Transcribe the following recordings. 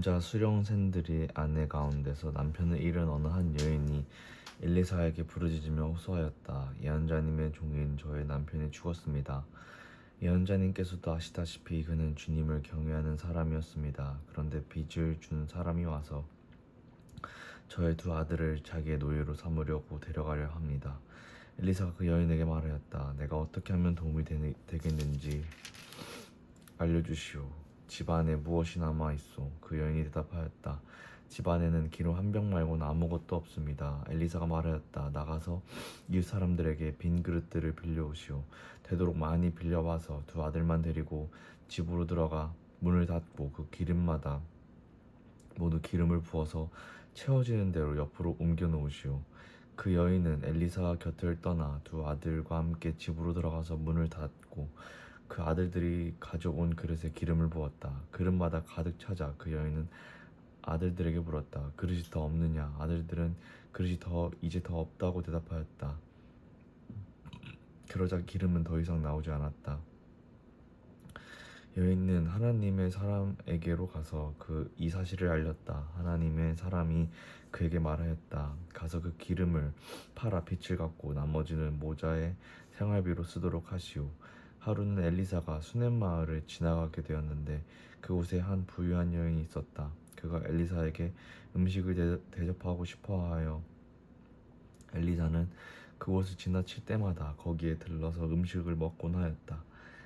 남자 수령생들의 아내 가운데서 남편을 잃은 어느 한 여인이 엘리사에게 부르짖으며 호소하였다. 예언자님의 종인 저의 남편이 죽었습니다. 예언자님께서도 아시다시피 그는 주님을 경외하는 사람이었습니다. 그런데 빚을 준 사람이 와서 저의 두 아들을 자기의 노예로 삼으려고 데려가려 합니다. 엘리사가 그 여인에게 말하였다. 내가 어떻게 하면 도움이 되겠는지 알려주시오. 집안에 무엇이 남아있소? 그 여인이 대답하였다. 집안에는 기름 한 병 말고는 아무것도 없습니다. 엘리사가 말하였다. 나가서 이웃 사람들에게 빈 그릇들을 빌려오시오. 되도록 많이 빌려와서 두 아들만 데리고 집으로 들어가 문을 닫고 그 기름마다 모두 기름을 부어서 채워지는 대로 옆으로 옮겨 놓으시오. 그 여인은 엘리사 곁을 떠나 두 아들과 함께 집으로 들어가서 문을 닫고 그 아들들이 가져온 그릇에 기름을 부었다. 그릇마다 가득 차자 그 여인은 아들들에게 물었다. 그릇이 더 없느냐? 아들들은 그릇이 이제 더 없다고 대답하였다. 그러자 기름은 더 이상 나오지 않았다. 여인은 하나님의 사람에게로 가서 이 사실을 알렸다. 하나님의 사람이 그에게 말하였다. 가서 그 기름을 팔아 빚을 갚고 나머지는 모자에 생활비로 쓰도록 하시오. 하루는 엘리사가 수넴 마을을 지나가게 되었는데 그곳에 한 부유한 여인이 있었다. 그가 엘리사에게 음식을 대접하고 싶어하여 엘리사는 그곳을 지나칠 때마다 거기에 들러서 음식을 먹곤 하였다.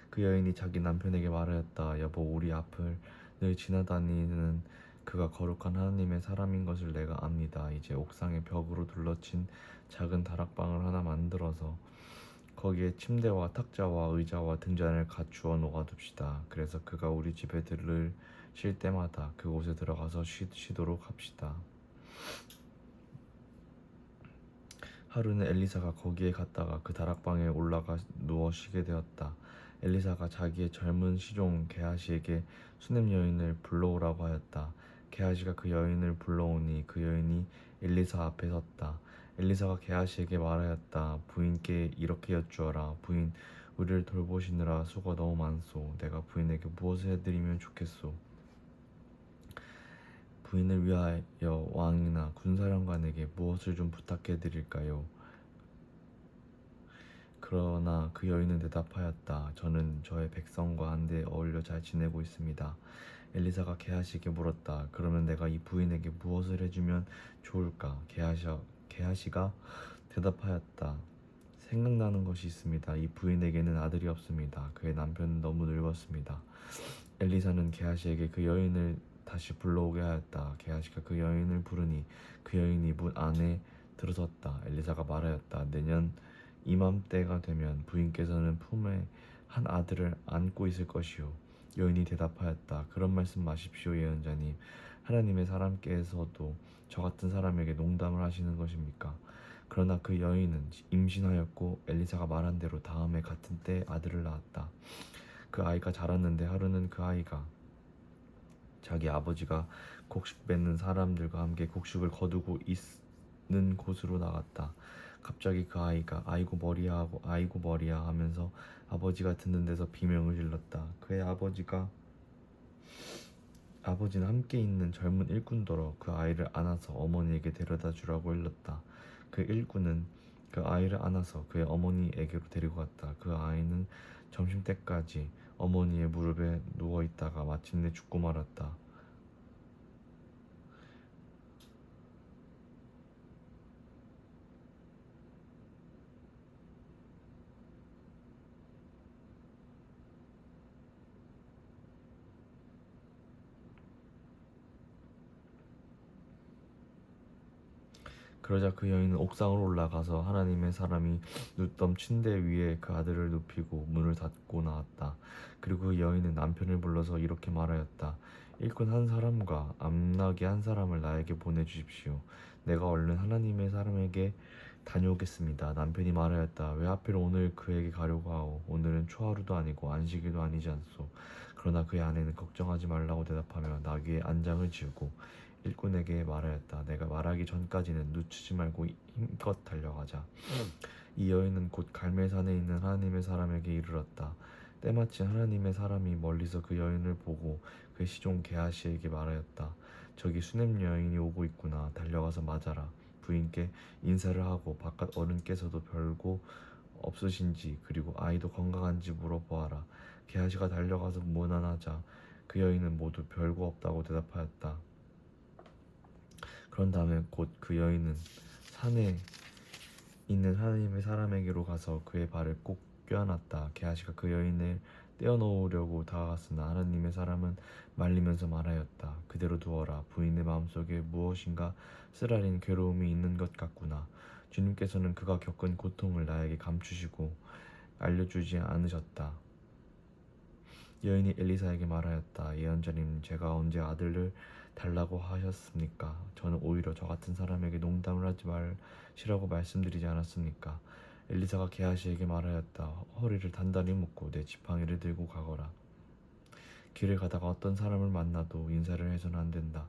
그 여인이 자기 남편에게 말하였다. 여보, 우리 앞을 늘 지나다니는 그가 거룩한 하나님의 사람인 것을 내가 압니다. 이제 옥상에 벽으로 둘러친 작은 다락방을 하나 만들어서 거기에 침대와 탁자와 의자와 등잔을 갖추어 놓아둡시다. 그래서 그가 우리 집에 들르실 때마다 그곳에 들어가서 쉬도록 합시다. 하루는 엘리사가 거기에 갔다가 그 다락방에 올라가 누워 쉬게 되었다. 엘리사가 자기의 젊은 시종 게하시에게 수넴 여인을 불러오라고 하였다. 게하시가 그 여인을 불러오니 그 여인이 엘리사 앞에 섰다. 엘리사가 게하시에게 말하였다. 부인께 이렇게 여쭈어라. 부인, 우리를 돌보시느라 수고 너무 많소. 내가 부인에게 무엇을 해드리면 좋겠소? 부인을 위하여 왕이나 군사령관에게 무엇을 좀 부탁해 드릴까요? 그러나 그 여인은 대답하였다. 저는 저의 백성과 한데 어울려 잘 지내고 있습니다. 엘리사가 게하시에게 물었다. 그러면 내가 이 부인에게 무엇을 해주면 좋을까? 게하시가 대답하였다. 생각나는 것이 있습니다. 이 부인에게는 아들이 없습니다. 그의 남편은 너무 늙었습니다. 엘리사는 게하시에게 그 여인을 다시 불러오게 하였다. 게하시가 그 여인을 부르니 그 여인이 문 안에 들어섰다. 엘리사가 말하였다. 내년 이맘때가 되면 부인께서는 품에 한 아들을 안고 있을 것이요. 여인이 대답하였다. 그런 말씀 마십시오, 예언자님. 하나님의 사람께서도 저 같은 사람에게 농담을 하시는 것입니까? 그러나 그 여인은 임신하였고 엘리사가 말한 대로 다음에 같은 때에 아들을 낳았다. 그 아이가 자랐는데 하루는 그 아이가 자기 아버지가 곡식 뱉는 사람들과 함께 곡식을 거두고 있는 곳으로 나갔다. 갑자기 그 아이가 아이고 머리야 하면서 아버지가 듣는 데서 비명을 질렀다. 그의 아버지는 함께 있는 젊은 일꾼더러 그 아이를 안아서 어머니에게 데려다 주라고 일렀다. 그 일꾼은 그 아이를 안아서 그의 어머니에게로 데리고 갔다. 그 아이는 점심때까지 어머니의 무릎에 누워 있다가 마침내 죽고 말았다. 그러자 그 여인은 옥상으로 올라가서 하나님의 사람이 눕던 침대 위에 그 아들을 눕히고 문을 닫고 나왔다. 그리고 그 여인은 남편을 불러서 이렇게 말하였다. 일꾼 한 사람과 암나기 한 사람을 나에게 보내주십시오. 내가 얼른 하나님의 사람에게 다녀오겠습니다. 남편이 말하였다. 왜 하필 오늘 그에게 가려고 하오? 오늘은 초하루도 아니고 안식일도 아니지 않소. 그러나 그의 아내는 걱정하지 말라고 대답하며 나귀의 안장을 지우고 일꾼에게 말하였다. 내가 말하기 전까지는 늦추지 말고 힘껏 달려가자. 이 여인은 곧 갈멜산에 있는 하나님의 사람에게 이르렀다. 때마침 하나님의 사람이 멀리서 그 여인을 보고 그의 시종 게하시에게 말하였다. 저기 수냄 여인이 오고 있구나. 달려가서 맞아라. 부인께 인사를 하고 바깥 어른께서도 별거 없으신지 그리고 아이도 건강한지 물어보아라. 게하시가 달려가서 문안하자 그 여인은 모두 별거 없다고 대답하였다. 그런 다음에 곧 그 여인은 산에 있는 하나님의 사람에게로 가서 그의 발을 꼭 껴안았다. 게하시가 그 여인을 떼어놓으려고 다가갔으나 하나님의 사람은 말리면서 말하였다. 그대로 두어라. 부인의 마음속에 무엇인가 쓰라린 괴로움이 있는 것 같구나. 주님께서는 그가 겪은 고통을 나에게 감추시고 알려주지 않으셨다. 여인이 엘리사에게 말하였다. 예언자님, 제가 언제 아들을 달라고 하셨습니까? 저는 오히려 저 같은 사람에게 농담을 하지 마시라고 말씀드리지 않았습니까? 엘리사가 게하시에게 말하였다. 허리를 단단히 묶고 내 지팡이를 들고 가거라. 길을 가다가 어떤 사람을 만나도 인사를 해서는 안 된다.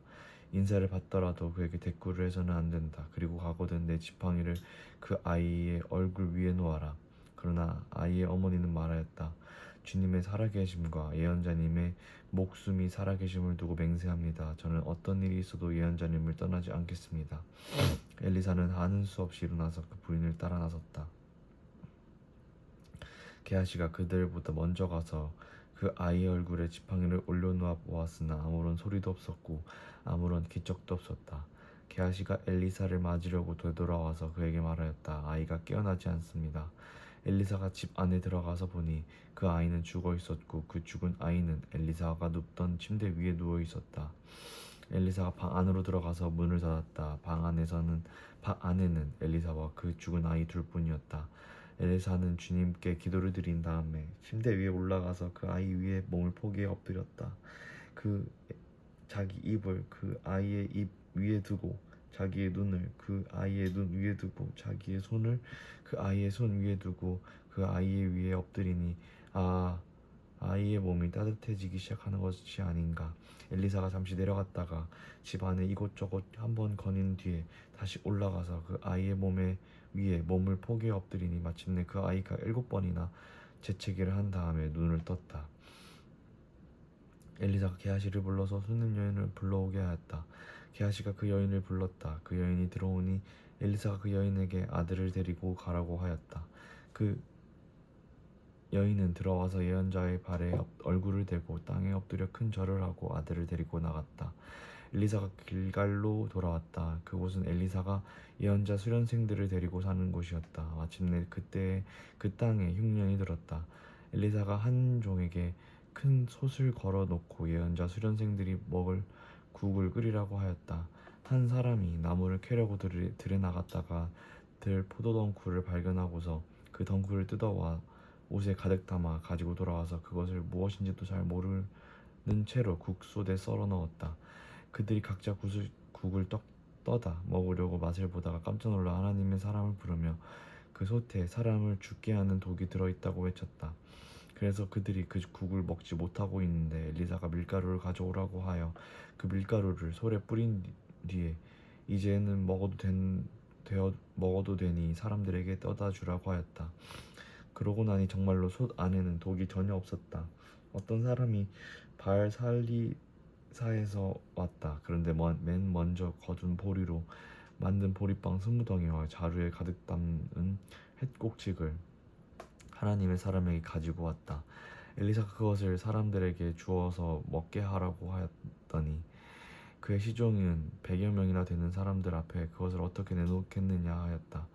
인사를 받더라도 그에게 대꾸를 해서는 안 된다. 그리고 가거든 내 지팡이를 그 아이의 얼굴 위에 놓아라. 그러나 아이의 어머니는 말하였다. 주님의 살아계심과 예언자님의 목숨이 살아계심을 두고 맹세합니다. 저는 어떤 일이 있어도 예언자님을 떠나지 않겠습니다. 엘리사는 하는 수 없이 일어나서 그 부인을 따라 나섰다. 게하시가 그들보다 먼저 가서 그 아이의 얼굴에 지팡이를 올려놓아 보았으나 아무런 소리도 없었고 아무런 기척도 없었다. 게하시가 엘리사를 맞으려고 되돌아와서 그에게 말하였다. 아이가 깨어나지 않습니다. 엘리사가 집 안에 들어가서 보니 그 아이는 죽어 있었고 그 죽은 아이는 엘리사가 눕던 침대 위에 누워 있었다. 엘리사가 방 안으로 들어가서 문을 닫았다. 방 안에는 엘리사와 그 죽은 아이 둘뿐이었다. 엘리사는 주님께 기도를 드린 다음에 침대 위에 올라가서 그 아이 위에 몸을 포개에 엎드렸다. 자기 입을 그 아이의 입 위에 두고 자기의 눈을 그 아이의 눈 위에 두고 자기의 손을 그 아이의 손 위에 두고 그 아이의 위에 엎드리니 아이의 몸이 따뜻해지기 시작하는 것이 아닌가. 엘리사가 잠시 내려갔다가 집 안에 이곳저곳 한번 거닌 뒤에 다시 올라가서 그 아이의 몸에 위에 몸을 포개에 엎드리니 마침내 그 아이가 7번이나 재채기를 한 다음에 눈을 떴다. 엘리사가 게하시를 불러서 수는 여인을 불러오게 하였다. 게하시가 그 여인을 불렀다. 그 여인이 들어오니 엘리사가 그 여인에게 아들을 데리고 가라고 하였다. 그 여인은 들어와서 예언자의 발에 얼굴을 대고 땅에 엎드려 큰 절을 하고 아들을 데리고 나갔다. 엘리사가 길갈로 돌아왔다. 그곳은 엘리사가 예언자 수련생들을 데리고 사는 곳이었다. 마침내 그때 그 땅에 흉년이 들었다. 엘리사가 한 종에게 큰 솥을 걸어 놓고 예언자 수련생들이 먹을 국을 끓이라고 하였다. 한 사람이 나무를 캐려고 들에 나갔다가 들 포도덩쿨을 발견하고서 그 덩쿨을 뜯어와 옷에 가득 담아 가지고 돌아와서 그것을 무엇인지도 잘 모르는 채로 국솥에 썰어 넣었다. 그들이 각자 국을 떠다 먹으려고 맛을 보다가 깜짝 놀라 하나님의 사람을 부르며 그 솥에 사람을 죽게 하는 독이 들어있다고 외쳤다. 그래서 그들이 그 국을 먹지 못하고 있는데 엘리사가 밀가루를 가져오라고 하여 그 밀가루를 솔에 뿌린 뒤에 이제는 먹어도 되니 사람들에게 떠다 주라고 하였다. 그러고 나니 정말로 솥 안에는 독이 전혀 없었다. 어떤 사람이 바알살리사에서 왔다. 그런데 맨 먼저 거둔 보리로 만든 보리빵 20덩이와 자루에 가득 담은 햇꼭지를 하나님의 사람에게 가지고 왔다. 엘리사가 그것을 사람들에게 주어서 먹게 하라고 하였더니 그의 시종은 100여 명이나 되는 사람들 앞에 그것을 어떻게 내놓겠느냐 하였다.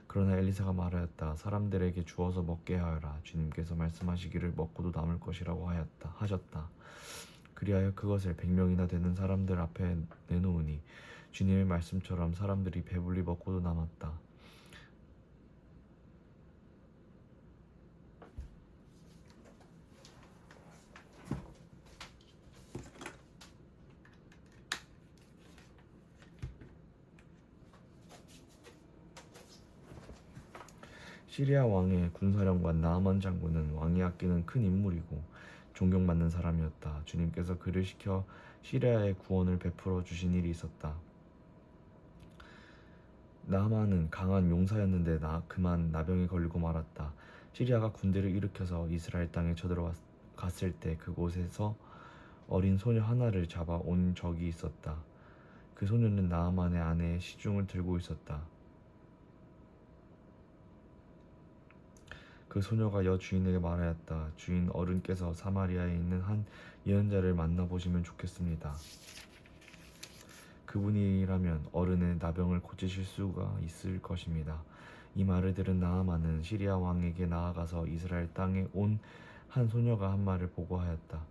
그러나 엘리사가 말하였다. 사람들에게 주어서 먹게 하여라. 주님께서 말씀하시기를 먹고도 남을 것이라고 하셨다. 그리하여 그것을 100명이나 되는 사람들 앞에 내놓으니 주님의 말씀처럼 사람들이 배불리 먹고도 남았다. 시리아 왕의 군사령관 나아만 장군은 왕이 아끼는 큰 인물이고 존경받는 사람이었다. 주님께서 그를 시켜 시리아에 구원을 베풀어 주신 일이 있었다. 나아만은 강한 용사였는데 그만 나병에 걸리고 말았다. 시리아가 군대를 일으켜서 이스라엘 땅에 쳐들어갔을 때 그곳에서 어린 소녀 하나를 잡아 온 적이 있었다. 그 소녀는 나아만의 아내의 시중을 들고 있었다. 그 소녀가 여주인에게 말하였다. 주인, 어른께서 사마리아에 있는 한 예언자를 만나보시면 좋겠습니다. 그분이라면 어른의 나병을 고치실 수가 있을 것입니다. 이 말을 들은 나아만은 시리아 왕에게 나아가서 이스라엘 땅에 온 한 소녀가 한 말을 보고하였다.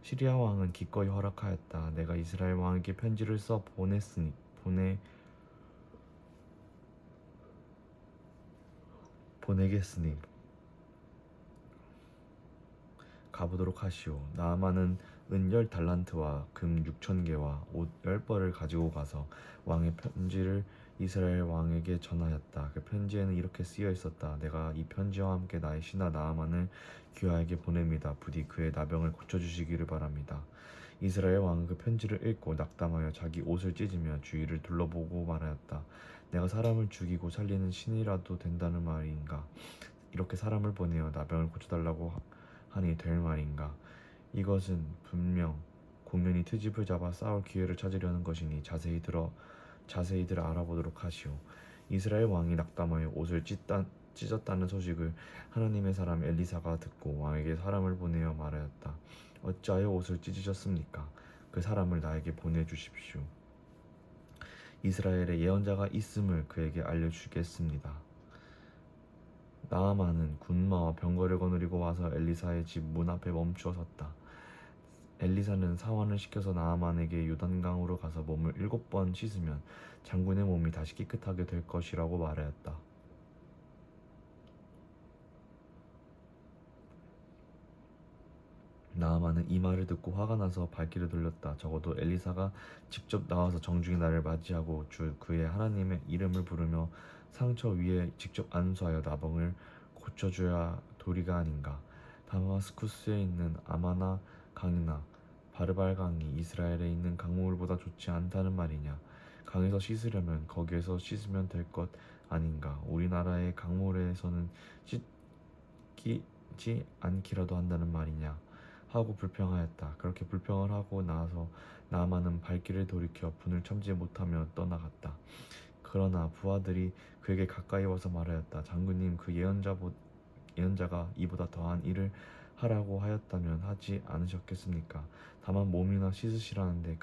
시리아 왕은 기꺼이 허락하였다. 내가 이스라엘 왕에게 편지를 써 보내겠으니 가보도록 하시오. 나아만은 은 10달란트와 금 6,000개와 옷 10벌을 가지고 가서 왕의 편지를 이스라엘 왕에게 전하였다. 그 편지에는 이렇게 쓰여 있었다. 내가 이 편지와 함께 나의 신하 나아만을 귀하에게 보냅니다. 부디 그의 나병을 고쳐주시기를 바랍니다. 이스라엘 왕은 그 편지를 읽고 낙담하여 자기 옷을 찢으며 주위를 둘러보고 말하였다. 내가 사람을 죽이고 살리는 신이라도 된다는 말인가? 이렇게 사람을 보내어 나병을 고쳐달라고 하니 될 말인가? 이것은 분명 공연히 트집을 잡아 싸울 기회를 찾으려는 것이니 자세히들 알아보도록 하시오. 이스라엘 왕이 낙담하여 옷을 찢었다는 소식을 하나님의 사람 엘리사가 듣고 왕에게 사람을 보내어 말하였다. 어찌하여 옷을 찢으셨습니까? 그 사람을 나에게 보내주십시오. 이스라엘에 예언자가 있음을 그에게 알려주겠습니다. 나아만은 군마와 병거를 거느리고 와서 엘리사의 집 문 앞에 멈추어 섰다. 엘리사는 사환을 시켜서 나아만에게 요단강으로 가서 몸을 7번 씻으면 장군의 몸이 다시 깨끗하게 될 것이라고 말하였다. 나아만은 이 말을 듣고 화가 나서 발길을 돌렸다. 적어도 엘리사가 직접 나와서 정중히 나를 맞이하고 주 그의 하나님의 이름을 부르며 상처 위에 직접 안수하여 나병을 고쳐줘야 도리가 아닌가. 다마스쿠스에 있는 아마나 강이나 바르발 강이 이스라엘에 있는 강물보다 좋지 않다는 말이냐. 강에서 씻으려면 거기에서 씻으면 될 것 아닌가. 우리나라의 강물에서는 씻기지 않기라도 한다는 말이냐 하고 불평하였다. 그렇게 불평을 하고 나서 나아만은 발길을 돌이켜 분을 참지 못하며 떠나갔다. 그러나 부하들이 그에게 가까이 와서 말하였다. 장군님, 그 예언자가 이보다 더한 일을 하라고 하였다면 하지 않으셨겠습니까? 다만 몸이나 씻으시라는데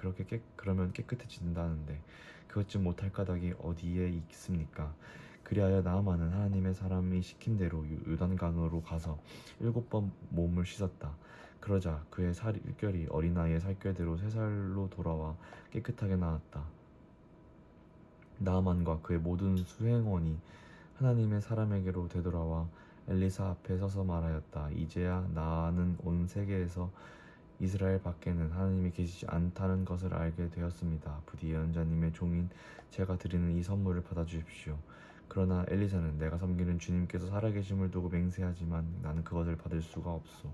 그러면 깨끗해진다는데 그것 좀 못할 까닭이 어디에 있습니까? 그리하여 나아만은 하나님의 사람이 시킨 대로 요단강으로 가서 7번 몸을 씻었다. 그러자 그의 살결이 어린아이의 살결대로 3살로 돌아와 깨끗하게 나았다. 나아만과 그의 모든 수행원이 하나님의 사람에게로 되돌아와 엘리사 앞에 서서 말하였다. 이제야 나는 온 세계에서 이스라엘 밖에는 하나님이 계시지 않다는 것을 알게 되었습니다. 부디 예언자님의 종인 제가 드리는 이 선물을 받아주십시오. 그러나 엘리사는 내가 섬기는 주님께서 살아계심을 두고 맹세하지만 나는 그것을 받을 수가 없소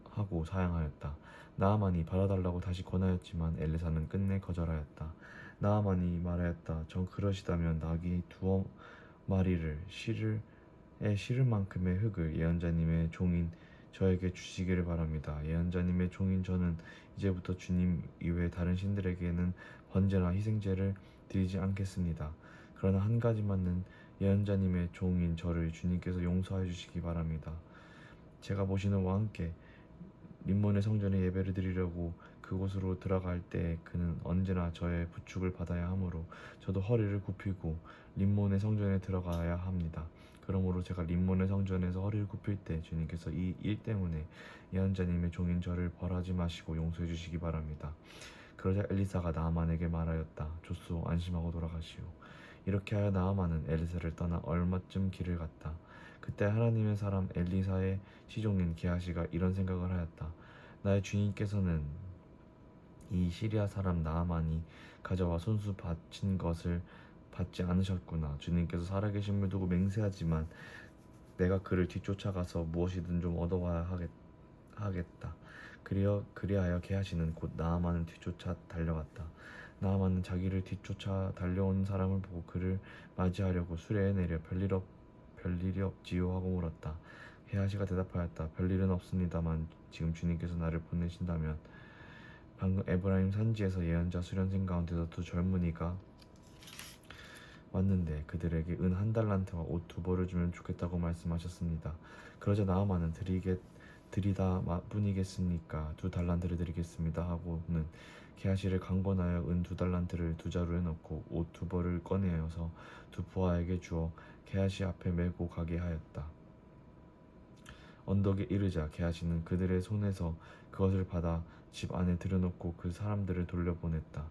하고 사양하였다. 나아만이 받아달라고 다시 권하였지만 엘리사는 끝내 거절하였다. 나아만이 말하였다. 정 그러시다면 나귀 2마리를 실을 만큼의 흙을 예언자님의 종인 저에게 주시기를 바랍니다. 예언자님의 종인 저는 이제부터 주님 이외 다른 신들에게는 번제나 희생제를 드리지 않겠습니다. 그러나 한 가지만은 예언자님의 종인 저를 주님께서 용서해 주시기 바랍니다. 제가 모시는 왕께 림몬의 성전에 예배를 드리려고 그곳으로 들어갈 때 그는 언제나 저의 부축을 받아야 하므로 저도 허리를 굽히고 림몬의 성전에 들어가야 합니다. 그러므로 제가 림몬의 성전에서 허리를 굽힐 때 주님께서 이 일 때문에 예언자님의 종인 저를 벌하지 마시고 용서해 주시기 바랍니다. 그러자 엘리사가 나아만에게 말하였다. 좋소, 안심하고 돌아가시오. 이렇게 하여 나아만은 엘리사를 떠나 얼마쯤 길을 갔다. 그때 하나님의 사람 엘리사의 시종인 게하시가 이런 생각을 하였다. 나의 주인께서는 이 시리아 사람 나아만이 가져와 손수 바친 것을 받지 않으셨구나. 주님께서 살아계심을 두고 맹세하지만 내가 그를 뒤쫓아가서 무엇이든 좀 얻어와야 하겠다. 그리하여 게하시는 곧 나아만을 뒤쫓아 달려갔다. 나아만은 자기를 뒤쫓아 달려온 사람을 보고 그를 맞이하려고 수레에 내려 별일이 없지요 하고 물었다. 게하시가 대답하였다. 별일은 없습니다만 지금 주님께서 나를 보내신다면 방금 에브라임 산지에서 예언자 수련생 가운데서 두 젊은이가 왔는데 그들에게 은 한 달란트와 옷 두 벌을 주면 좋겠다고 말씀하셨습니다. 그러자 나아만은 드리다 뿐이겠습니까? 두 달란트를 드리겠습니다 하고는 게하시를 강권하여 은 두 달란트를 두 자루에 넣고 옷 두 벌을 꺼내어서 두 부하에게 주어 게하시 앞에 메고 가게 하였다. 언덕에 이르자 게하시는 그들의 손에서 그것을 받아 집 안에 들여놓고 그 사람들을 돌려보냈다.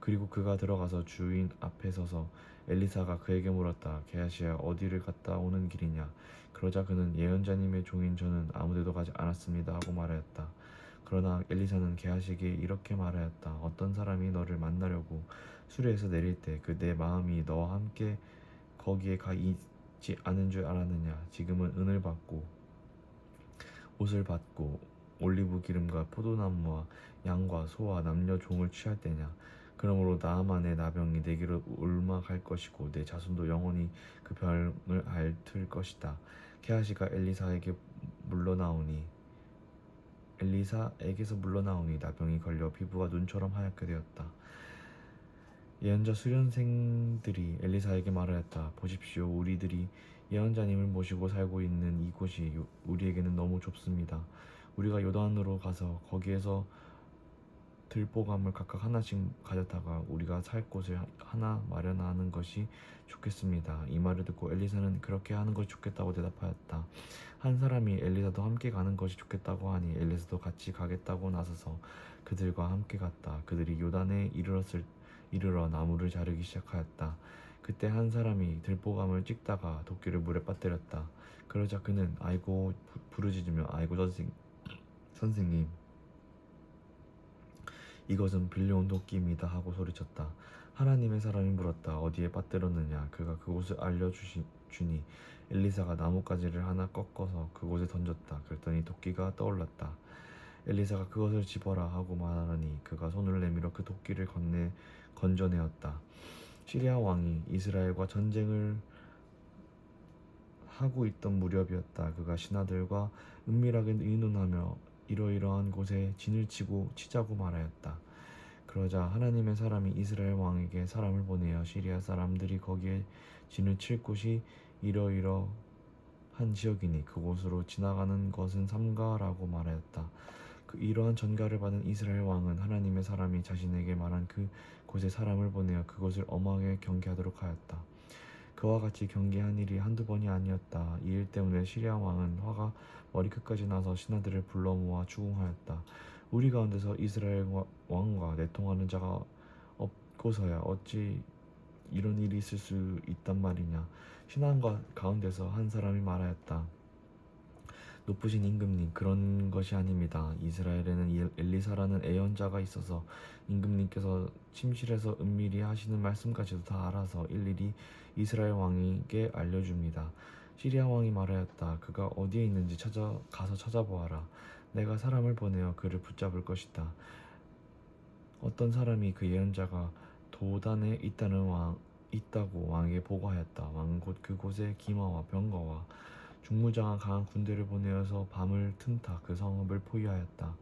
그리고 그가 들어가서 주인 앞에 서서 엘리사가 그에게 물었다. 게하시야, 어디를 갔다 오는 길이냐? 그러자 그는 예언자님의 종인 저는 아무데도 가지 않았습니다 하고 말하였다. 그러나 엘리사는 게하시에게 이렇게 말하였다. 어떤 사람이 너를 만나려고 수레에서 내릴 때 그 내 마음이 너와 함께 거기에 가 있지 않은 줄 알았느냐? 지금은 은을 받고 옷을 받고 올리브 기름과 포도나무와 양과 소와 남녀 종을 취할 때냐? 그러므로 나아만의 나병이 내게로 옮아갈 것이고 내 자손도 영원히 그 병을 앓을 것이다. 게하시가 엘리사에게서 물러나오니 나병이 걸려 피부가 눈처럼 하얗게 되었다. 예언자 수련생들이 엘리사에게 말하였다. 보십시오, 우리들이 예언자님을 모시고 살고 있는 이곳이 우리에게는 너무 좁습니다. 우리가 요단으로 가서 거기에서 들보감을 각각 하나씩 가져다가 우리가 살 곳을 하나 마련하는 것이 좋겠습니다. 이 말을 듣고 엘리사는 그렇게 하는 것이 좋겠다고 대답하였다. 한 사람이 엘리사도 함께 가는 것이 좋겠다고 하니 엘리사도 같이 가겠다고 나서서 그들과 함께 갔다. 그들이 요단에 이르러 나무를 자르기 시작하였다. 그때 한 사람이 들보감을 찍다가 도끼를 물에 빠뜨렸다. 그러자 그는 아이고 부르짖으며 아이고 선생님, 이것은 빌려온 도끼입니다 하고 소리쳤다. 하나님의 사람이 물었다. 어디에 빠뜨렸느냐? 그가 그곳을 알려주니 엘리사가 나뭇가지를 하나 꺾어서 그곳에 던졌다. 그랬더니 도끼가 떠올랐다. 엘리사가 그것을 집어라 하고 말하니 그가 손을 내밀어 그 도끼를 건져내었다. 시리아 왕이 이스라엘과 전쟁을 하고 있던 무렵이었다. 그가 신하들과 은밀하게 의논하며 이러이러한 곳에 진을 치자고 말하였다. 그러자 하나님의 사람이 이스라엘 왕에게 사람을 보내어 시리아 사람들이 거기에 진을 칠 곳이 이러이러한 지역이니 그곳으로 지나가는 것은 삼가라고 말하였다. 이러한 전가를 받은 이스라엘 왕은 하나님의 사람이 자신에게 말한 그 곳에 사람을 보내어 그곳을 엄하게 경계하도록 하였다. 그와 같이 경계한 일이 한두 번이 아니었다. 이 일 때문에 시리아 왕은 화가 머리끝까지 나서 신하들을 불러 모아 추궁하였다. 우리 가운데서 이스라엘 왕과 내통하는 자가 없고서야 어찌 이런 일이 있을 수 있단 말이냐. 신하 가운데서 한 사람이 말하였다. 높으신 임금님, 그런 것이 아닙니다. 이스라엘에는 엘리사라는 예언자가 있어서 임금님께서 침실에서 은밀히 하시는 말씀까지도 다 알아서 일일이 이스라엘 왕에게 알려줍니다. 시리아 왕이 말하였다. 그가 어디에 있는지 가서 찾아보아라. 내가 사람을 보내어 그를 붙잡을 것이다. 어떤 사람이 그 예언자가 도단에 있다고 왕에게 보고하였다. 왕은 곧 그곳에 기마와 병거와 중무장한 강한 군대를 보내어서 밤을 틈타 그 성읍을 포위하였다.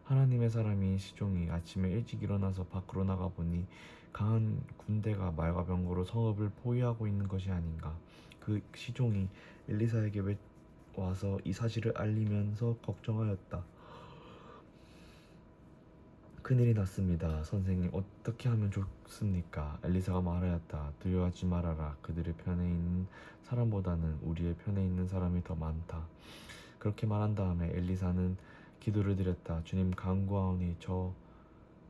하나님의 사람이 시종이 아침에 일찍 일어나서 밖으로 나가보니 강한 군대가 말과 병거로 성읍을 포위하고 있는 것이 아닌가. 그 시종이 엘리사에게 와서 이 사실을 알리면서 걱정하였다. 큰일이 났습니다. 선생님, 어떻게 하면 좋습니까? 엘리사가 말하였다. 두려워하지 말아라. 그들의 편에 있는 사람보다는 우리의 편에 있는 사람이 더 많다. 그렇게 말한 다음에 엘리사는 기도를 드렸다. 주님, 간구하오니 저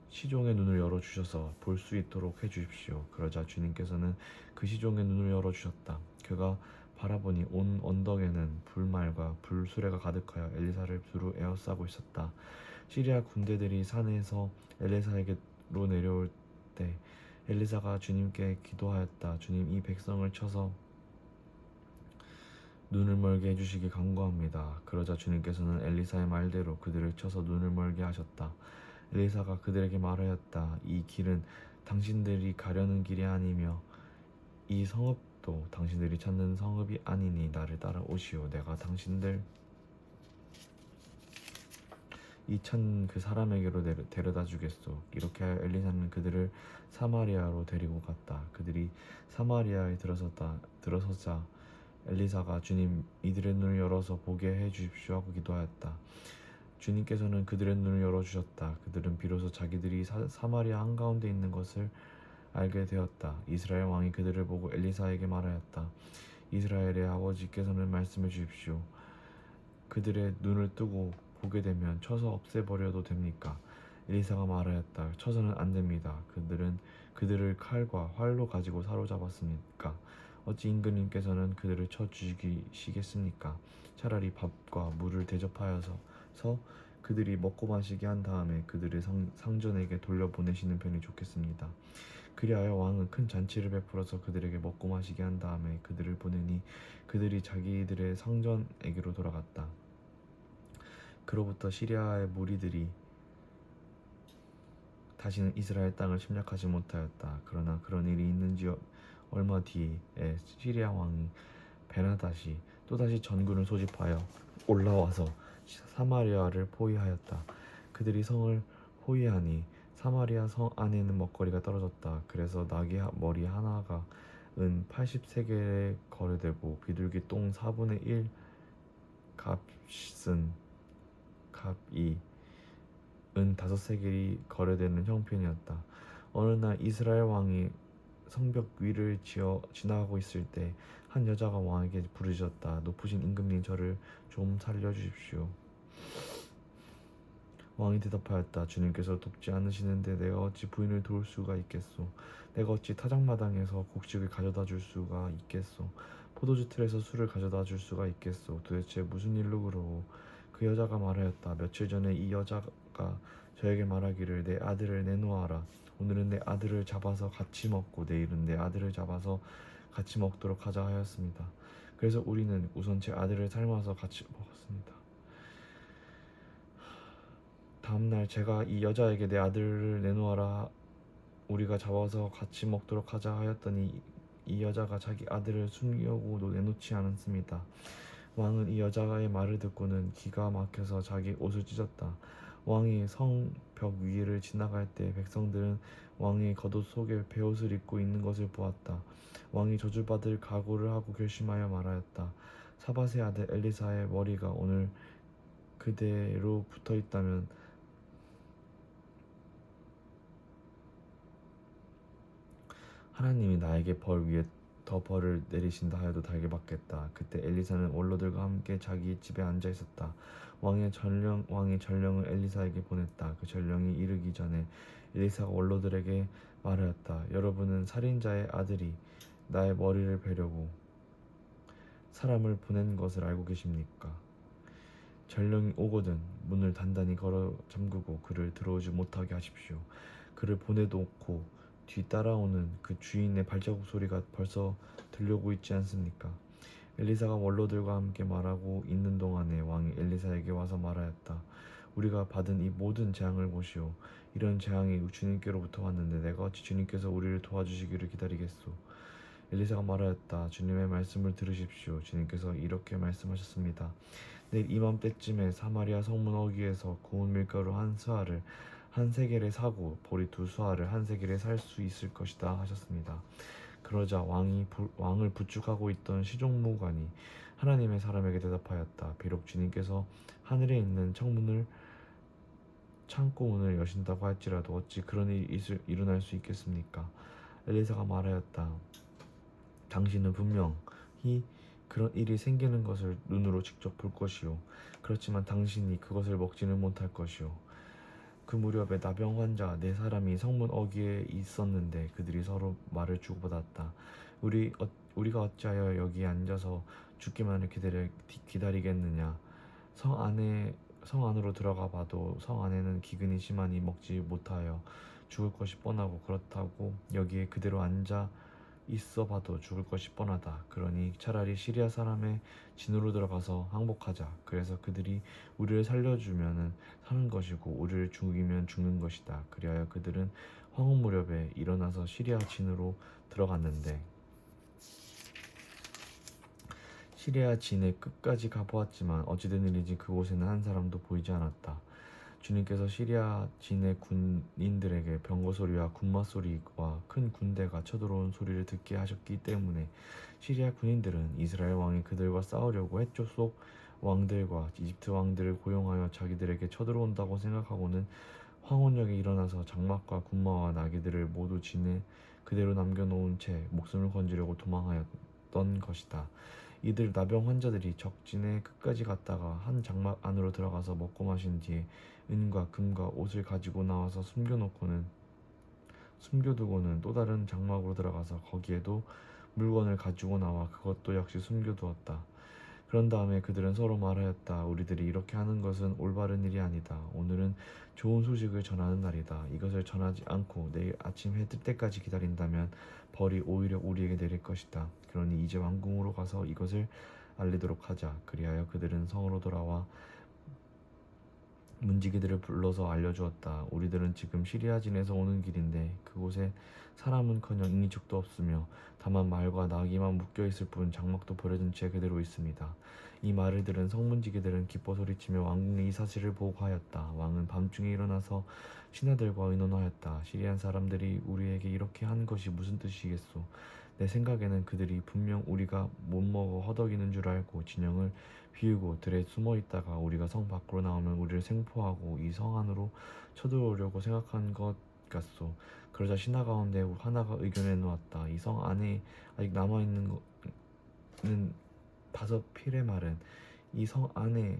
시종의 눈을 열어주셔서 볼 수 있도록 해주십시오. 그러자 주님께서는 그 시종의 눈을 열어주셨다. 그가 바라보니 온 언덕에는 불말과 불수레가 가득하여 엘리사를 두루 에워싸고 있었다. 시리아 군대들이 산에서 엘리사에게로 내려올 때 엘리사가 주님께 기도하였다. 주님, 이 백성을 쳐서 눈을 멀게 해주시기 간구합니다. 그러자 주님께서는 엘리사의 말대로 그들을 쳐서 눈을 멀게 하셨다. 엘리사가 그들에게 말하였다. 이 길은 당신들이 가려는 길이 아니며 이 성읍도 당신들이 찾는 성읍이 아니니 나를 따라오시오. 내가 당신들 이 찬 그 사람에게로 데려다 주겠소. 이렇게 하여 엘리사는 그들을 사마리아로 데리고 갔다. 그들이 사마리아에 들어서자 엘리사가 주님 이들의 눈을 열어서 보게 해 주십시오 하고 기도하였다. 주님께서는 그들의 눈을 열어주셨다. 그들은 비로소 자기들이 사마리아 한가운데 있는 것을 알게 되었다. 이스라엘 왕이 그들을 보고 엘리사에게 말하였다. 이스라엘의 아버지께서는 말씀해 주십시오. 그들의 눈을 뜨고 보게 되면 쳐서 없애버려도 됩니까? 엘리사가 말하였다. 쳐서는 안 됩니다. 그들을 칼과 활로 가지고 사로잡았으니까 어찌 임금님께서는 그들을 쳐 죽이시겠습니까? 차라리 밥과 물을 대접하여서 그들이 먹고 마시게 한 다음에 그들을 상전에게 돌려보내시는 편이 좋겠습니다. 그리하여 왕은 큰 잔치를 베풀어서 그들에게 먹고 마시게 한 다음에 그들을 보내니 그들이 자기들의 상전에게로 돌아갔다. 그로부터 시리아의 무리들이 다시는 이스라엘 땅을 침략하지 못하였다. 그러나 그런 일이 있는 지 얼마 뒤에 시리아 왕이 베나다시 또다시 전군을 소집하여 올라와서 사마리아를 포위하였다. 그들이 성을 포위하니 사마리아 성 안에는 먹거리가 떨어졌다. 그래서 나귀 머리 하나가 은 80세겔에 거래되고 비둘기 똥 4분의 1 값이 은 5세겔이 거래되는 형편이었다. 어느 날 이스라엘 왕이 성벽 위를 지나가고 있을 때 한 여자가 왕에게 부르짖었다. 높으신 임금님, 저를 좀 살려주십시오. 왕이 대답하였다. 주님께서 돕지 않으시는데 내가 어찌 부인을 도울 수가 있겠소? 내가 어찌 타작마당에서 곡식을 가져다 줄 수가 있겠소? 포도주 틀에서 술을 가져다 줄 수가 있겠소? 도대체 무슨 일로 그러오? 그 여자가 말하였다. 며칠 전에 이 여자가 저에게 말하기를 내 아들을 내놓아라. 오늘은 내 아들을 잡아서 같이 먹고 내일은 내 아들을 잡아서 같이 먹도록 하자 하였습니다. 그래서 우리는 우선 제 아들을 삶아서 같이 먹었습니다. 다음날 제가 이 여자에게 내 아들을 내놓아라, 우리가 잡아서 같이 먹도록 하자 하였더니 이 여자가 자기 아들을 숨기려고 내놓지 않았습니다. 왕은 이 여자의 말을 듣고는 기가 막혀서 자기 옷을 찢었다. 왕이 성벽 위를 지나갈 때 백성들은 왕의 겉옷 속에 베옷을 입고 있는 것을 보았다. 왕이 저주받을 각오를 하고 결심하여 말하였다. 사밧의 아들 엘리사의 머리가 오늘 그대로 붙어있다면 하나님이 나에게 벌 위에 더 벌을 내리신다 하여도 달게 받겠다. 그때 엘리사는 원로들과 함께 자기 집에 앉아 있었다. 왕이 전령을 엘리사에게 보냈다. 그 전령이 이르기 전에 엘리사가 원로들에게 말하였다. 여러분은 살인자의 아들이 나의 머리를 베려고 사람을 보낸 것을 알고 계십니까? 전령이 오거든 문을 단단히 걸어 잠그고 그를 들어오지 못하게 하십시오. 그를 보내놓고 뒤 따라오는 그 주인의 발자국 소리가 벌써 들려오고 있지 않습니까? 엘리사가 원로들과 함께 말하고 있는 동안에 왕이 엘리사에게 와서 말하였다. 우리가 받은 이 모든 재앙을 보시오. 이런 재앙이 주님께로부터 왔는데 내가 어찌 주님께서 우리를 도와주시기를 기다리겠소? 엘리사가 말하였다. 주님의 말씀을 들으십시오. 주님께서 이렇게 말씀하셨습니다. 내일 이맘때쯤에 사마리아 성문 어귀에서 구운 밀가루 한 스아를 한 세겔에 사고 보리 2수아를 한 세겔에 살 수 있을 것이다 하셨습니다. 그러자 왕을 부축하고 있던 시종무관이 하나님의 사람에게 대답하였다. 비록 주님께서 하늘에 있는 창고 문을 여신다고 할지라도 어찌 그런 일이 일어날 수 있겠습니까? 엘리사가 말하였다. 당신은 분명히 그런 일이 생기는 것을 눈으로 직접 볼 것이요. 그렇지만 당신이 그것을 먹지는 못할 것이요. 그 무렵에 나병 환자 4사람이 성문 어귀에 있었는데 그들이 서로 말을 주고받았다. 우리가 어찌하여 여기에 앉아서 죽기만을 기다리겠느냐? 성 안으로 들어가 봐도 성 안에는 기근이 심하니 먹지 못하여 죽을 것이 뻔하고 그렇다고 여기에 그대로 앉아 있어 봐도 죽을 것이 뻔하다. 그러니 차라리 시리아 사람의 진으로 들어가서 항복하자. 그래서 그들이 우리를 살려주면 사는 것이고 우리를 죽이면 죽는 것이다. 그리하여 그들은 황혼 무렵에 일어나서 시리아 진으로 들어갔는데 시리아 진의 끝까지 가보았지만 어찌된 일인지 그곳에는 한 사람도 보이지 않았다. 주님께서 시리아 진의 군인들에게 병거 소리와 군마 소리와 큰 군대가 쳐들어온 소리를 듣게 하셨기 때문에 시리아 군인들은 이스라엘 왕이 그들과 싸우려고 해쪽 속 왕들과 이집트 왕들을 고용하여 자기들에게 쳐들어온다고 생각하고는 황혼역에 일어나서 장막과 군마와 나귀들을 모두 진에 그대로 남겨놓은 채 목숨을 건지려고 도망하였던 것이다. 이들 나병 환자들이 적진에 끝까지 갔다가 한 장막 안으로 들어가서 먹고 마신 뒤에 은과 금과 옷을 가지고 나와서 숨겨두고는 또 다른 장막으로 들어가서 거기에도 물건을 가지고 나와 그것도 역시 숨겨두었다. 그런 다음에 그들은 서로 말하였다. 우리들이 이렇게 하는 것은 올바른 일이 아니다. 오늘은 좋은 소식을 전하는 날이다. 이것을 전하지 않고 내일 아침 해 뜰 때까지 기다린다면 벌이 오히려 우리에게 내릴 것이다. 그러니 이제 왕궁으로 가서 이것을 알리도록 하자. 그리하여 그들은 성으로 돌아와 문지기들을 불러서 알려주었다. 우리들은 지금 시리아진에서 오는 길인데 그곳에 사람은커녕 인기척도 없으며 다만 말과 나귀만 묶여있을 뿐 장막도 버려진 채 그대로 있습니다. 이 말을 들은 성문지기들은 기뻐 소리치며 왕궁에 이 사실을 보고하였다. 왕은 밤중에 일어나서 신하들과 의논하였다. 시리안 사람들이 우리에게 이렇게 한 것이 무슨 뜻이겠소? 내 생각에는 그들이 분명 우리가 못 먹어 허덕이는 줄 알고 진영을 비우고 들에 숨어 있다가 우리가 성 밖으로 나오면 우리를 생포하고 이 성 안으로 쳐들어오려고 생각한 것 같소. 그러자 신하 가운데 하나가 의견을 놓았다. 이 성 안에 아직 남아있는 다섯 필의 말은 이 성 안에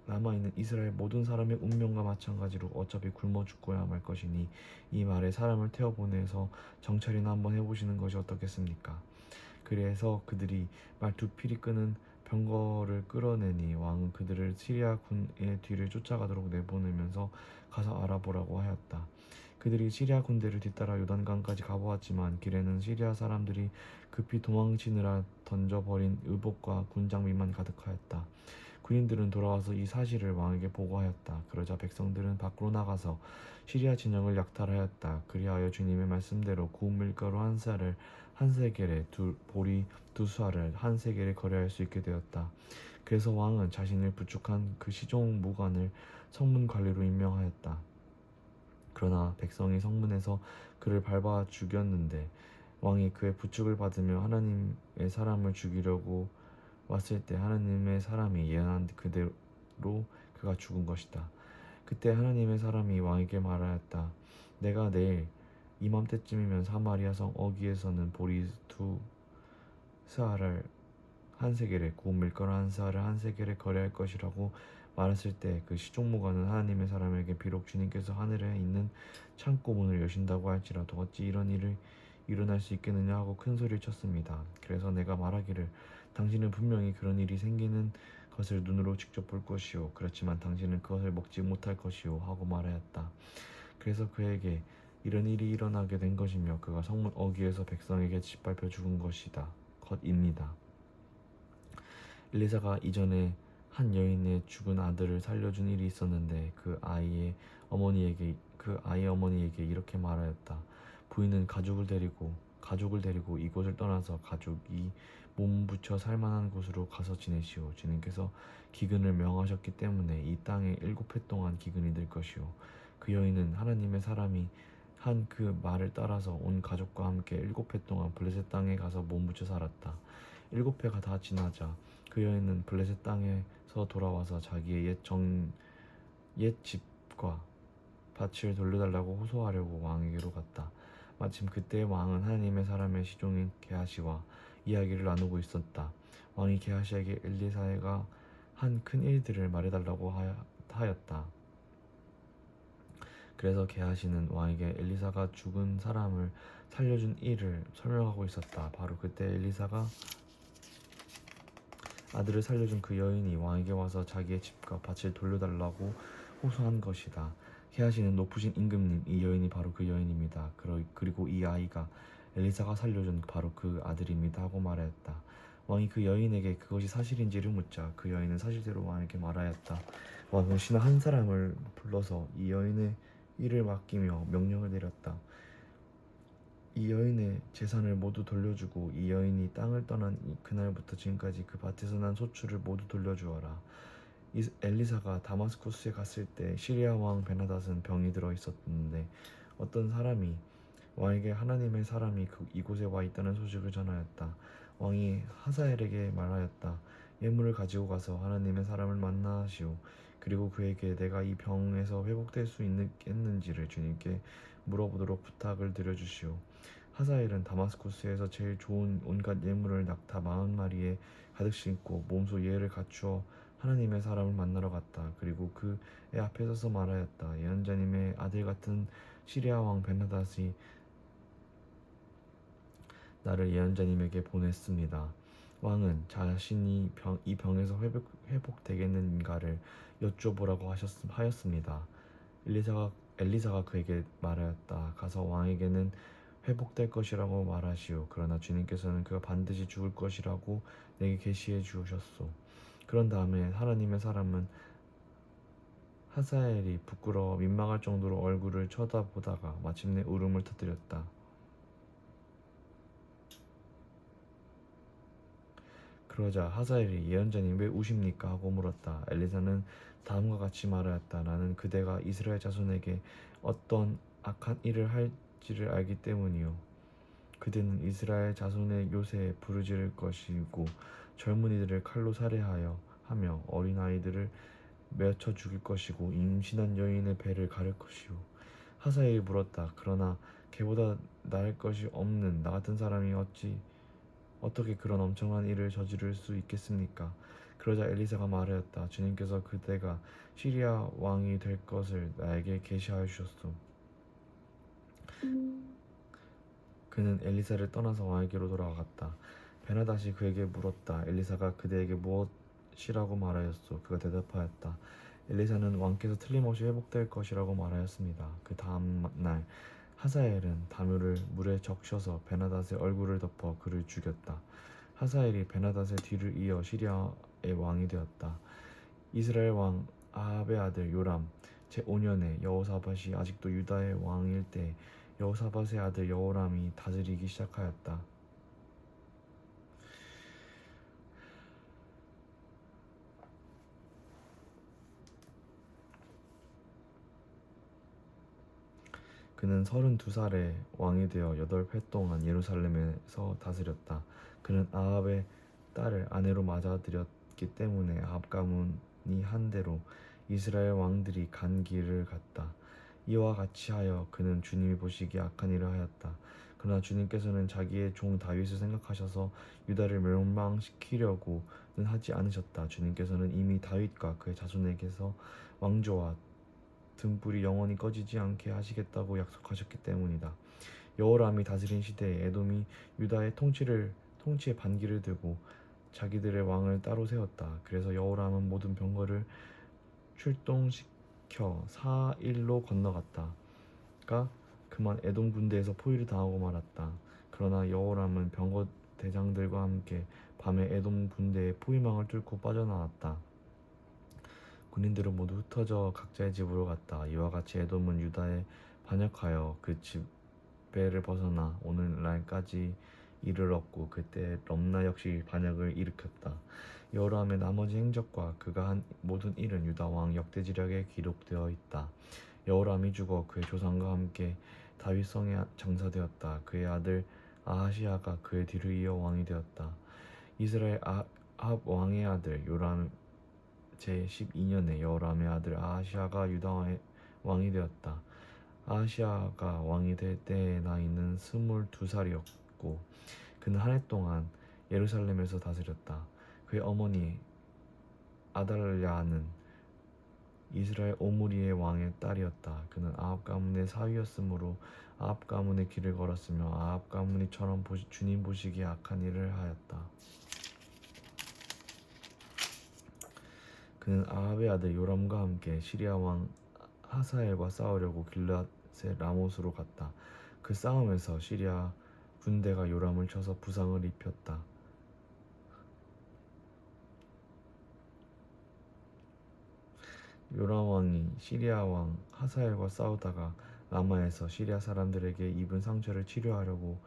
남아있는 이스라엘 모든 사람의 운명과 마찬가지로 어차피 굶어 죽고야 말 것이니 이 말에 사람을 태워보내서 정찰이나 한번 해보시는 것이 어떻겠습니까? 그래서 그들이 말 두 필이 끄는 병거를 끌어내니 왕은 그들을 시리아 군의 뒤를 쫓아가도록 내보내면서 가서 알아보라고 하였다. 그들이 시리아 군대를 뒤따라 요단강까지 가보았지만 길에는 시리아 사람들이 급히 도망치느라 던져버린 의복과 군장비만 가득하였다. 군인들은 돌아와서 이 사실을 왕에게 보고하였다. 그러자 백성들은 밖으로 나가서 시리아 진영을 약탈하였다. 그리하여 주님의 말씀대로 구운 밀가루 한 쌀을 한 세겔에 보리 두 수알을 한 세겔에 거래할 수 있게 되었다. 그래서 왕은 자신을 부축한 그 시종 무관을 성문 관리로 임명하였다. 그러나 백성이 성문에서 그를 밟아 죽였는데 왕이 그의 부축을 받으며 하나님의 사람을 죽이려고 왔을 때 하나님의 사람이 예언한 그대로 그가 죽은 것이다. 그때 하나님의 사람이 왕에게 말하였다. 내가 내일 이맘때쯤이면 사마리아 성 어귀에서는 보리 두 스아를 한 세겔에 구운 밀가루 한 스아를 한 세겔에 거래할 것이라고 말했을 때 그 시종무관은 하나님의 사람에게 비록 주님께서 하늘에 있는 창고 문을 여신다고 할지라도 어찌 이런 일이 일어날 수 있겠느냐 하고 큰 소리를 쳤습니다. 그래서 내가 말하기를 당신은 분명히 그런 일이 생기는 것을 눈으로 직접 볼 것이요 그렇지만 당신은 그것을 먹지 못할 것이요 하고 말하였다. 그래서 그에게 이런 일이 일어나게 된 것이며 그가 성문 어귀에서 백성에게 짓밟혀 죽은 것입니다. 엘리사가 이전에 한 여인의 죽은 아들을 살려준 일이 있었는데 그 아이의 어머니에게 이렇게 말하였다. 부인은 가족을 데리고 이곳을 떠나서 가족이 몸붙여 살만한 곳으로 가서 지내시오. 주님께서 기근을 명하셨기 때문에 이 땅에 7해 동안 기근이 될 것이오. 그 여인은 하나님의 사람이 한 그 말을 따라서 온 가족과 함께 7해 동안 블레셋 땅에 가서 몸붙여 살았다. 7해가 다 지나자 그 여인은 블레셋 땅에서 돌아와서 자기의 옛 집과 밭을 돌려달라고 호소하려고 왕에게로 갔다. 마침 그때 왕은 하나님의 사람의 시종인 게하시와 이야기를 나누고 있었다. 왕이 게하시에게 엘리사가 한 큰 일들을 말해달라고 하였다. 그래서 게하시는 왕에게 엘리사가 죽은 사람을 살려준 일을 설명하고 있었다. 바로 그때 엘리사가 아들을 살려준 그 여인이 왕에게 와서 자기의 집과 밭을 돌려달라고 호소한 것이다. 게하시는 높으신 임금님, 이 여인이 바로 그 여인입니다. 그리고 이 아이가 엘리사가 살려준 바로 그 아들입니다 하고 말하였다. 왕이 그 여인에게 그것이 사실인지를 묻자 그 여인은 사실대로 왕에게 말하였다. 왕은 신하 한 사람을 불러서 이 여인의 일을 맡기며 명령을 내렸다. 이 여인의 재산을 모두 돌려주고 이 여인이 땅을 떠난 그날부터 지금까지 그 밭에서 난 소출을 모두 돌려주어라. 엘리사가 다마스쿠스에 갔을 때 시리아 왕 베나닷은 병이 들어 있었는데 어떤 사람이 왕에게 하나님의 사람이 이곳에 와 있다는 소식을 전하였다. 왕이 하사엘에게 말하였다. 예물을 가지고 가서 하나님의 사람을 만나시오. 그리고 그에게 내가 이 병에서 회복될 수 있겠는지를 주님께 물어보도록 부탁을 드려주시오. 하사엘은 다마스쿠스에서 제일 좋은 온갖 예물을 낙타 40마리에 가득 싣고 몸소 예를 갖추어 하나님의 사람을 만나러 갔다. 그리고 그의 앞에 서서 말하였다. 예언자님의 아들 같은 시리아 왕 베나닷이 나를 예언자님에게 보냈습니다. 왕은 자신이 이 병에서 회복되겠는가를 여쭤보라고 하였습니다. 엘리사가 그에게 말하였다. 가서 왕에게는 회복될 것이라고 말하시오. 그러나 주님께서는 그가 반드시 죽을 것이라고 내게 계시해 주셨소. 그런 다음에 하나님의 사람은 하사엘이 부끄러워 민망할 정도로 얼굴을 쳐다보다가 마침내 울음을 터뜨렸다. 그러자 하사엘이 예언자님 왜 우십니까? 하고 물었다. 엘리사는 다음과 같이 말하였다. 나는 그대가 이스라엘 자손에게 어떤 악한 일을 할지를 알기 때문이요. 그대는 이스라엘 자손의 요새에 부르짖을 것이고 젊은이들을 칼로 살해하여 하며 어린아이들을 맺혀 죽일 것이고 임신한 여인의 배를 가를 것이요. 하사엘이 물었다. 그러나 걔보다 나을 것이 없는 나 같은 사람이 어떻게 그런 엄청난 일을 저지를 수 있겠습니까? 그러자 엘리사가 말하였다. 주님께서 그대가 시리아 왕이 될 것을 나에게 계시하여 주셨소. 그는 엘리사를 떠나서 왕에게로 돌아갔다. 베나닷이 그에게 물었다. 엘리사가 그대에게 무엇이라고 말하였소? 그가 대답하였다. 엘리사는 왕께서 틀림없이 회복될 것이라고 말하였습니다. 그 다음 날 하사엘은 다뮤를 물에 적셔서 베나닷의 얼굴을 덮어 그를 죽였다. 하사엘이 베나닷의 뒤를 이어 시리아의 왕이 되었다. 이스라엘 왕 아합의 아들 요람 제5년에 여호사밧이 아직도 유다의 왕일 때 여호사밧의 아들 여호람이 다스리기 시작하였다. 그는 32살에 왕이 되어 8회 동안 예루살렘에서 다스렸다. 그는 아합의 딸을 아내로 맞아들였기 때문에 아합 가문이 한 대로 이스라엘 왕들이 간 길을 갔다. 이와 같이 하여 그는 주님이 보시기에 악한 일을 하였다. 그러나 주님께서는 자기의 종 다윗을 생각하셔서 유다를 멸망시키려고는 하지 않으셨다. 주님께서는 이미 다윗과 그의 자손에게서 왕조와 등불이 영원히 꺼지지 않게 하시겠다고 약속하셨기 때문이다. 여호람이 다스린 시대에 에돔이 유다의 통치의 반기를 들고 자기들의 왕을 따로 세웠다. 그래서 여호람은 모든 병거를 출동시켜 사일로 건너갔다가 그만 에돔 군대에서 포위를 당하고 말았다. 그러나 여호람은 병거 대장들과 함께 밤에 에돔 군대의 포위망을 뚫고 빠져나왔다. 군인들은 모두 흩어져 각자의 집으로 갔다. 이와 같이 에돔은 유다에 반역하여 그 지배를 벗어나 오늘날까지 이르렀고 그때 럼나 역시 반역을 일으켰다. 여호람의 나머지 행적과 그가 한 모든 일은 유다 왕 역대지략에 기록되어 있다. 여호람이 죽어 그의 조상과 함께 다윗성에 장사되었다. 그의 아들 아하시아가 그의 뒤를 이어 왕이 되었다. 이스라엘 아합 왕의 아들 요람 제12년에 여호람의 아들 아하시아가 유다 왕이 되었다. 아하시아가 왕이 될 때의 나이는 22살이었고 그는 한 해 동안 예루살렘에서 다스렸다. 그의 어머니 아달랴는 이스라엘 오므리의 왕의 딸이었다. 그는 아합 가문의 사위였으므로 아합 가문의 길을 걸었으며 아합 가문이처럼 주님 보시기에 악한 일을 하였다. 그는 아합의 아들 요람과 함께 시리아 왕 하사엘과 싸우려고 길앗의 라못으로 갔다. 그 싸움에서 시리아 군대가 요람을 쳐서 부상을 입혔다. 요람 왕이 시리아 왕 하사엘과 싸우다가 라마에서 시리아 사람들에게 입은 상처를 치료하려고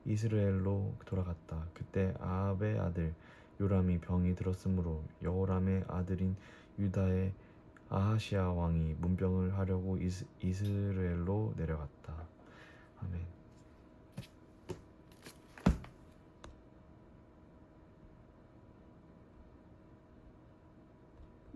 이스라엘로 돌아갔다. 그때 아합의 아들 요람이 병이 들었으므로 여호람의 아들인 유다의 아하시야 왕이 문병을 하려고 이스라엘로 내려갔다.